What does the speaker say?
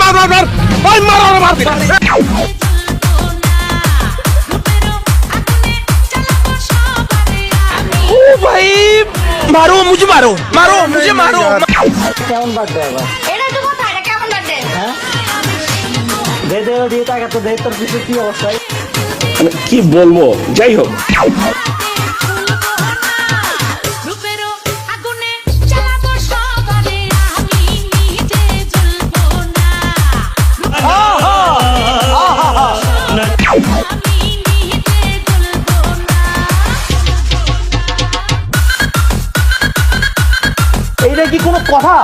মার মার মার ভাই মার মার মার ও ভাই মারো মুঝে মারো মারো মুঝে মারো কেমন বার্থডে আবার এটা তো কথা এটা কেমন বার্থডে হ্যাঁ দে দে দিয়ে টাকা তো দে তোর কিছু কি অবস্থা কি বলবো যাই হোক রূপেরও আগুনে জ্বালাবো সবারে আমি নিজে জ্বলবো না আমি নিজে জ্বলবো না এইটা কি কোনো কথা